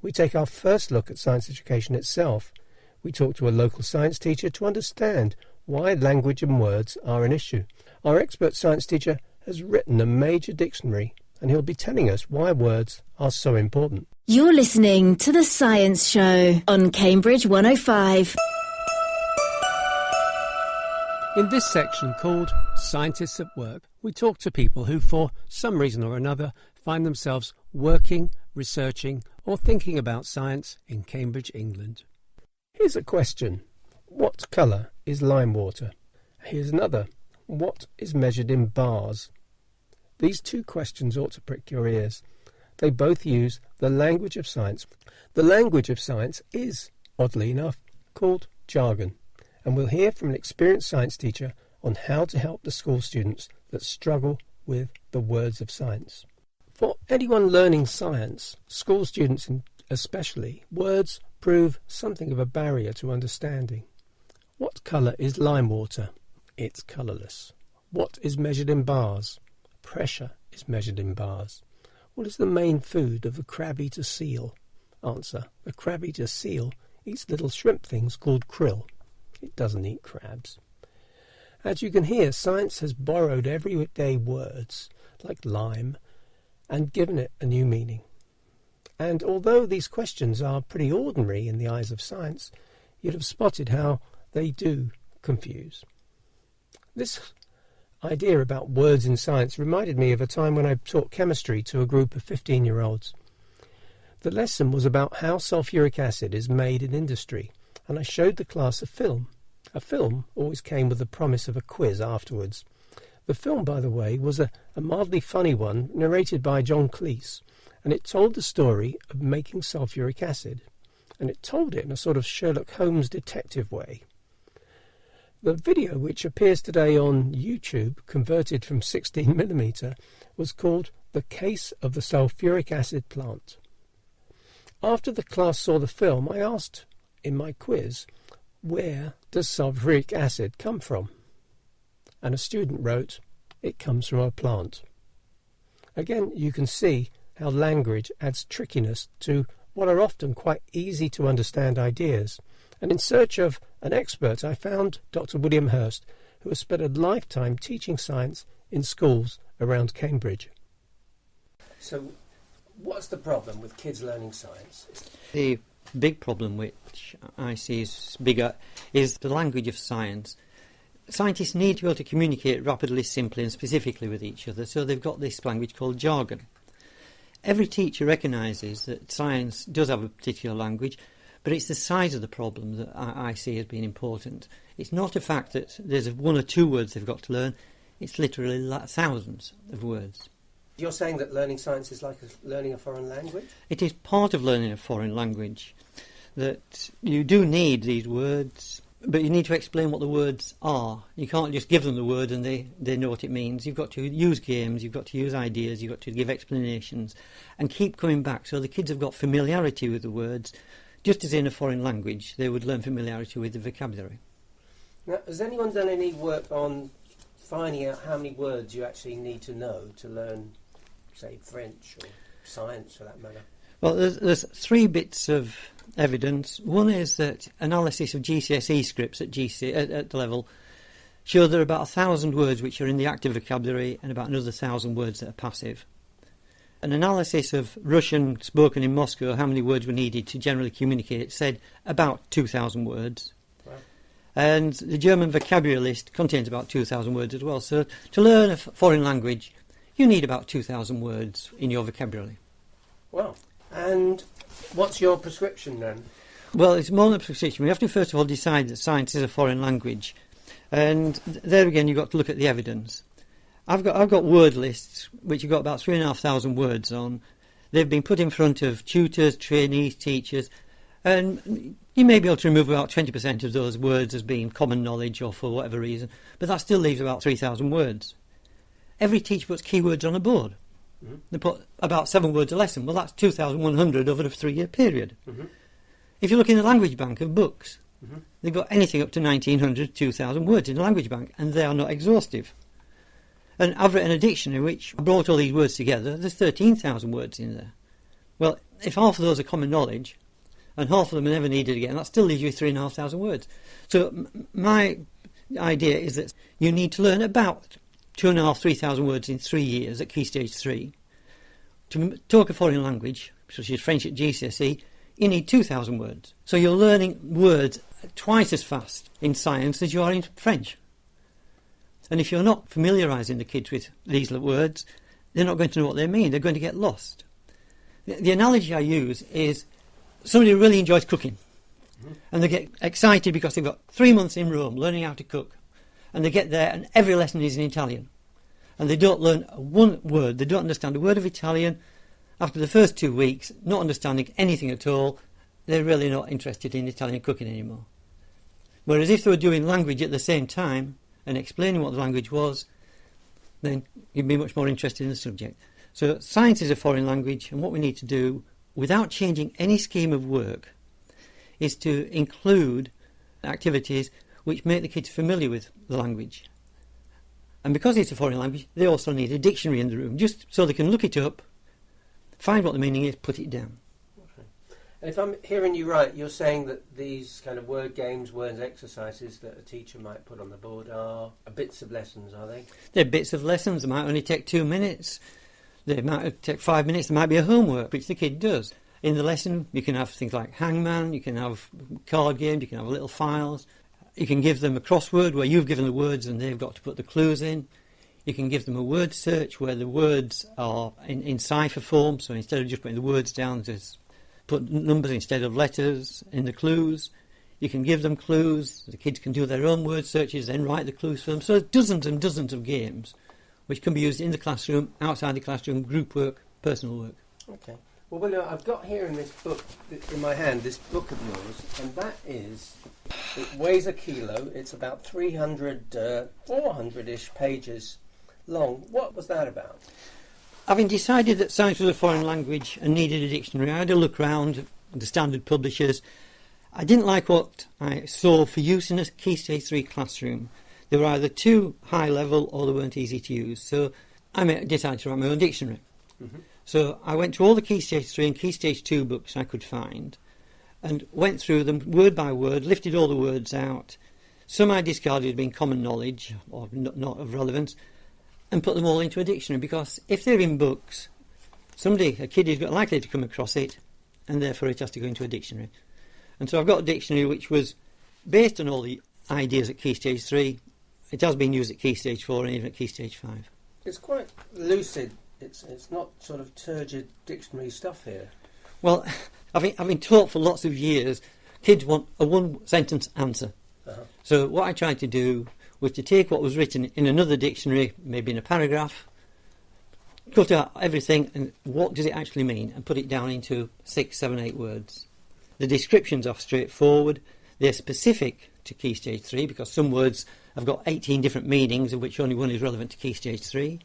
we take our first look at science education itself. We talk to a local science teacher to understand why language and words are an issue. Our expert science teacher has written a major dictionary, and he'll be telling us why words are so important. You're listening to The Science Show on Cambridge 105. In this section called Scientists at Work, we talk to people who, for some reason or another, find themselves working, researching or thinking about science in Cambridge, England. Here's a question. What colour is lime water? Here's another. What is measured in bars? These two questions ought to prick your ears. They both use the language of science. The language of science is, oddly enough, called jargon. And we'll hear from an experienced science teacher on how to help the school students that struggle with the words of science. For anyone learning science, school students especially, words prove something of a barrier to understanding. What colour is lime water? It's colourless. What is measured in bars? Pressure is measured in bars. What is the main food of the crab-eater seal? Answer. The crab-eater seal eats little shrimp things called krill. It doesn't eat crabs. As you can hear, science has borrowed everyday words, like lime, and given it a new meaning. And although these questions are pretty ordinary in the eyes of science, you'd have spotted how they do confuse. This idea about words in science reminded me of a time when I taught chemistry to a group of 15-year-olds. The lesson was about how sulfuric acid is made in industry, and I showed the class a film. A film always came with the promise of a quiz afterwards. The film, by the way, was a mildly funny one narrated by John Cleese, and it told the story of making sulfuric acid, and it told it in a sort of Sherlock Holmes detective way. The video, which appears today on YouTube, converted from 16mm, was called The Case of the Sulfuric Acid Plant. After the class saw the film, I asked in my quiz, where does sulfuric acid come from? And a student wrote, it comes from a plant. Again, you can see how language adds trickiness to what are often quite easy to understand ideas. And in search of an expert, I found Dr. William Hurst, who has spent a lifetime teaching science in schools around Cambridge. So, what's the problem with kids learning science? The big problem which I see is bigger is the language of science. Scientists need to be able to communicate rapidly, simply and specifically with each other, so they've got this language called jargon. Every teacher recognises that science does have a particular language, but it's the size of the problem that I see as being important. It's not a fact that there's one or two words they've got to learn, it's literally thousands of words. You're saying that learning science is like learning a foreign language? It is part of learning a foreign language, that you do need these words, but you need to explain what the words are. You can't just give them the word and they know what it means. You've got to use games, you've got to use ideas, you've got to give explanations and keep coming back so the kids have got familiarity with the words, just as in a foreign language they would learn familiarity with the vocabulary. Now, has anyone done any work on finding out how many words you actually need to know to learn, say, French or science for that matter? Well, there's three bits of evidence. One is that analysis of GCSE scripts at the level show there are about 1,000 words which are in the active vocabulary and about another 1,000 words that are passive. An analysis of Russian spoken in Moscow, how many words were needed to generally communicate, said about 2,000 words. Wow. And the German vocabulary list contains about 2,000 words as well. So to learn a foreign language, you need about 2,000 words in your vocabulary. Wow. And what's your prescription then? Well, it's more than a prescription. We have to first of all decide that science is a foreign language. And there again, you've got to look at the evidence. I've got word lists which have got about 3,500 words on. They've been put in front of tutors, trainees, teachers, and you may be able to remove about 20% of those words as being common knowledge or for whatever reason, but that still leaves about 3,000 words. Every teacher puts keywords on a board. Mm-hmm. They put about 7 words a lesson. Well, that's 2,100 over a 3-year period. Mm-hmm. If you look in the language bank of books, mm-hmm. they've got anything up to 1,900, 2,000 words in the language bank, and they are not exhaustive. And I've written a dictionary which brought all these words together. There's 13,000 words in there. Well, if half of those are common knowledge, and half of them are never needed again, that still leaves you 3,500 words. So my idea is that you need to learn about 2,500, 3,000 words in 3 years at Key Stage 3. To talk a foreign language, such as French at GCSE, you need 2,000 words. So you're learning words twice as fast in science as you are in French. And if you're not familiarising the kids with these words, they're not going to know what they mean. They're going to get lost. The analogy I use is somebody who really enjoys cooking. And they get excited because they've got 3 months in Rome learning how to cook. And they get there and every lesson is in Italian. And they don't learn one word. They don't understand a word of Italian. After the first 2 weeks, not understanding anything at all, they're really not interested in Italian cooking anymore. Whereas if they were doing language at the same time and explaining what the language was, then you'd be much more interested in the subject. So science is a foreign language, and what we need to do, without changing any scheme of work, is to include activities which make the kids familiar with the language. And because it's a foreign language, they also need a dictionary in the room, just so they can look it up, find what the meaning is, put it down. Okay. And if I'm hearing you right, you're saying that these kind of word games, word exercises that a teacher might put on the board are bits of lessons, are they? They're bits of lessons. They might only take 2 minutes. They might take 5 minutes. There might be a homework, which the kid does. In the lesson, you can have things like hangman, you can have card games, you can have little files. You can give them a crossword where you've given the words and they've got to put the clues in. You can give them a word search where the words are in cipher form, so instead of just putting the words down, just put numbers instead of letters in the clues. You can give them clues. The kids can do their own word searches, then write the clues for them. So there's dozens and dozens of games which can be used in the classroom, outside the classroom, group work, personal work. Okay. Well, William, I've got here in this book, in my hand, this book of yours, and that is, it weighs a kilo, it's about 400-ish pages long. What was that about? Having decided that science was a foreign language and needed a dictionary, I had a look round the standard publishers. I didn't like what I saw for use in a Key Stage 3 classroom. They were either too high level or they weren't easy to use. So I decided to write my own dictionary. Mm-hmm. So I went through all the Key Stage 3 and Key Stage 2 books I could find and went through them word by word, lifted all the words out. Some I discarded as being common knowledge or not of relevance, and put them all into a dictionary, because if they're in books, a kid is likely to come across it, and therefore it has to go into a dictionary. And so I've got a dictionary which was based on all the ideas at Key Stage 3. It has been used at Key Stage 4 and even at Key Stage 5. It's quite lucid. It's not sort of turgid dictionary stuff here. Well, I've been taught for lots of years, kids want a one-sentence answer. Uh-huh. So what I tried to do was to take what was written in another dictionary, maybe in a paragraph, cut out everything and what does it actually mean, and put it down into 6, 7, 8 words. The descriptions are straightforward. They're specific to Key Stage 3 because some words have got 18 different meanings, of which only one is relevant to Key Stage 3.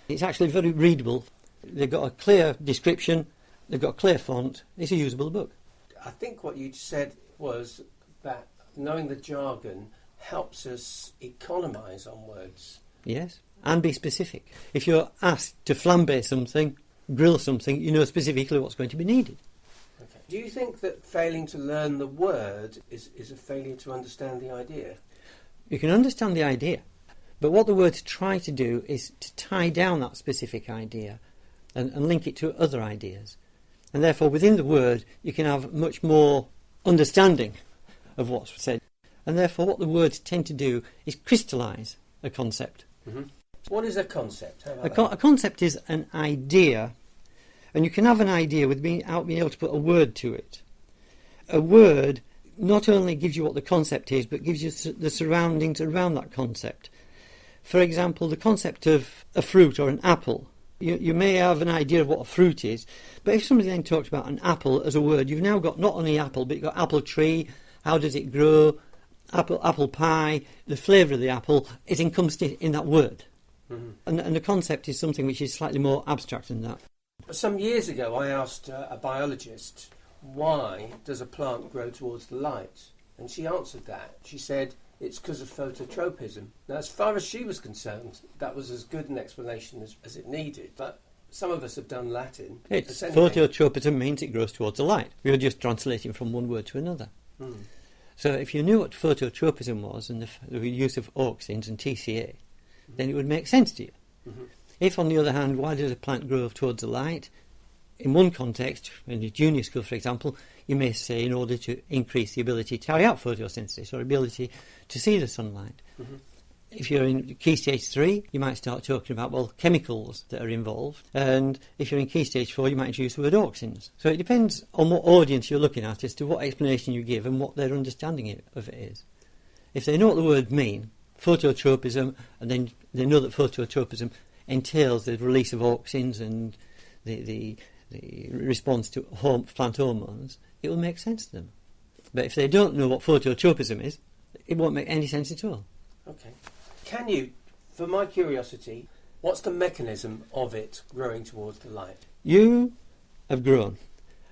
It's actually very readable. They've got a clear description, they've got a clear font. It's a usable book. I think what you said was that knowing the jargon helps us economise on words. Yes, and be specific. If you're asked to flambe something, grill something, you know specifically what's going to be needed. Okay. Do you think that failing to learn the word is a failure to understand the idea? You can understand the idea, but what the words try to do is to tie down that specific idea and link it to other ideas. And therefore, within the word, you can have much more understanding of what's said. And therefore, what the words tend to do is crystallise a concept. Mm-hmm. What is a concept? A concept is an idea, and you can have an idea without being able to put a word to it. A word not only gives you what the concept is, but gives you the surroundings around that concept. For example, the concept of a fruit or an apple. You may have an idea of what a fruit is, but if somebody then talks about an apple as a word, you've now got not only apple, but you've got apple tree, how does it grow, apple pie, the flavour of the apple is encompassed in that word. Mm-hmm. And the concept is something which is slightly more abstract than that. Some years ago I asked a biologist, why does a plant grow towards the light? And she answered that. She said, it's because of phototropism. Now, as far as she was concerned, that was as good an explanation as it needed. But some of us have done Latin. It's phototropism means it grows towards the light. We were just translating from one word to another. So if you knew what phototropism was and the use of auxins and TCA, then it would make sense to you. If, on the other hand, why does a plant grow towards the light? In one context, in a junior school, for example, you may say in order to increase the ability to carry out photosynthesis or ability to see the sunlight. If you're in Key Stage 3, you might start talking about, well, chemicals that are involved. And if you're in Key Stage 4, you might introduce the word auxins. So it depends on what audience you're looking at as to what explanation you give and what their understanding of it is. If they know what the words mean, phototropism, and then they know that phototropism entails the release of auxins and the response to plant hormones, it will make sense to them. But if they don't know what phototropism is, it won't make any sense at all. Okay. Can you, for my curiosity, what's the mechanism of it growing towards the light? You have grown.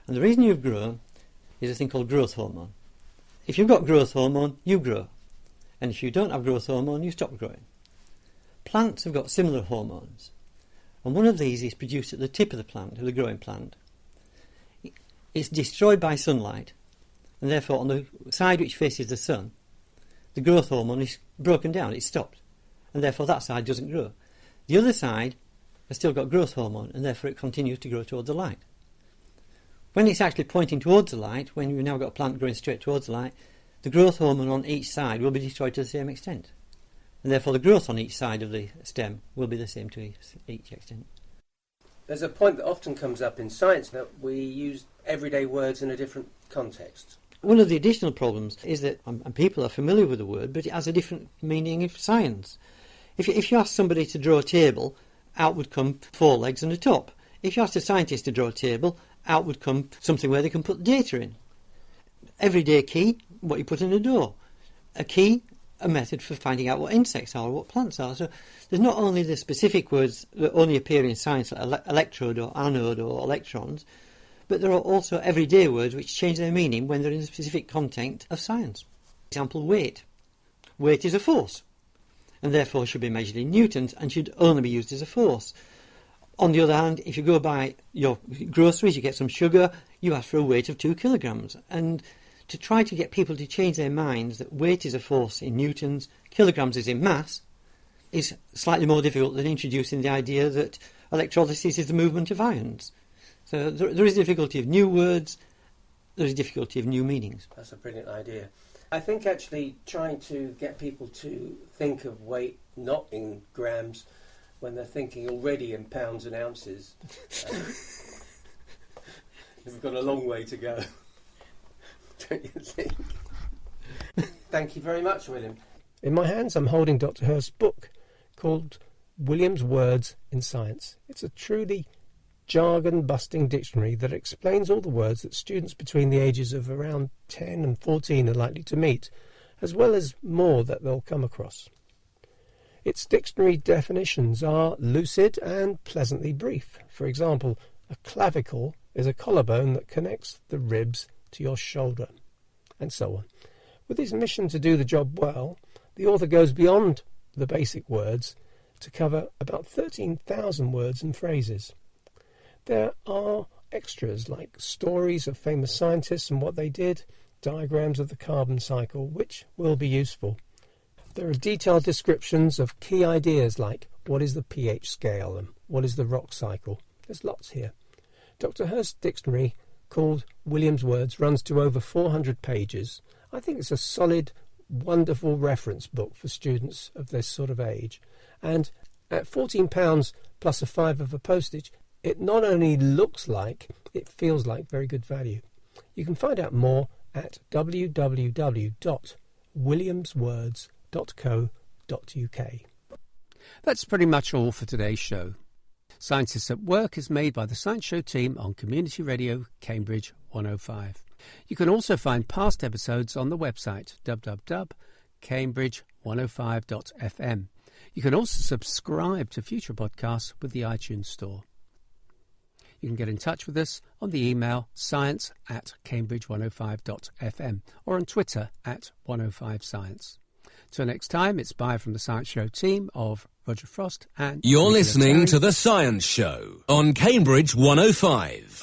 And the reason you've grown is a thing called growth hormone. If you've got growth hormone, you grow. And if you don't have growth hormone, you stop growing. Plants have got similar hormones. And one of these is produced at the tip of the plant, of the growing plant. It's destroyed by sunlight. And therefore, on the side which faces the sun, the growth hormone is broken down, it's stopped. And therefore that side doesn't grow. The other side has still got growth hormone, and therefore it continues to grow towards the light. When it's actually pointing towards the light, when you've now got a plant growing straight towards the light, the growth hormone on each side will be destroyed to the same extent. And therefore the growth on each side of the stem will be the same to each extent. There's a point that often comes up in science that we use everyday words in a different context. One of the additional problems is that and people are familiar with the word, but it has a different meaning in science. If you ask somebody to draw a table, out would come 4 legs and a top. If you ask a scientist to draw a table, out would come something where they can put data in. Everyday key, what you put in a door. A key, a method for finding out what insects are or what plants are. So there's not only the specific words that only appear in science, like electrode or anode or electrons, but there are also everyday words which change their meaning when they're in a specific context of science. For example, weight. Weight is a force, and therefore should be measured in newtons and should only be used as a force. On the other hand, if you go buy your groceries, you get some sugar, you ask for a weight of 2 kilograms. And to try to get people to change their minds that weight is a force in newtons, kilograms is in mass, is slightly more difficult than introducing the idea that electrolysis is the movement of ions. So there is difficulty of new words, there is difficulty of new meanings. That's a brilliant idea. I think actually trying to get people to think of weight not in grams when they're thinking already in pounds and ounces, we've got a long way to go, don't you think? Thank you very much, William. In my hands I'm holding Dr. Hurst's book called William's Words in Science. It's a truly jargon-busting dictionary that explains all the words that students between the ages of around 10 and 14 are likely to meet, as well as more that they'll come across. Its dictionary definitions are lucid and pleasantly brief. For example, a clavicle is a collarbone that connects the ribs to your shoulder, and so on. With his mission to do the job well, the author goes beyond the basic words to cover about 13,000 words and phrases. There are extras like stories of famous scientists and what they did, diagrams of the carbon cycle, which will be useful. There are detailed descriptions of key ideas like what is the pH scale and what is the rock cycle. There's lots here. Dr. Hurst's dictionary, called William's Words, runs to over 400 pages. I think it's a solid, wonderful reference book for students of this sort of age. And at £14 plus a £5 of a postage, it not only looks like, it feels like very good value. You can find out more at www.williamswords.co.uk. That's pretty much all for today's show. Scientists at Work is made by the Science Show team on Community Radio Cambridge 105. You can also find past episodes on the website www.cambridge105.fm. You can also subscribe to future podcasts with the iTunes Store. You can get in touch with us on the email science@cambridge105.fm or on Twitter @105science. Till next time, it's bye from the Science Show team of Roger Frost and... You're Nicola listening Terry. to The Science Show on Cambridge 105.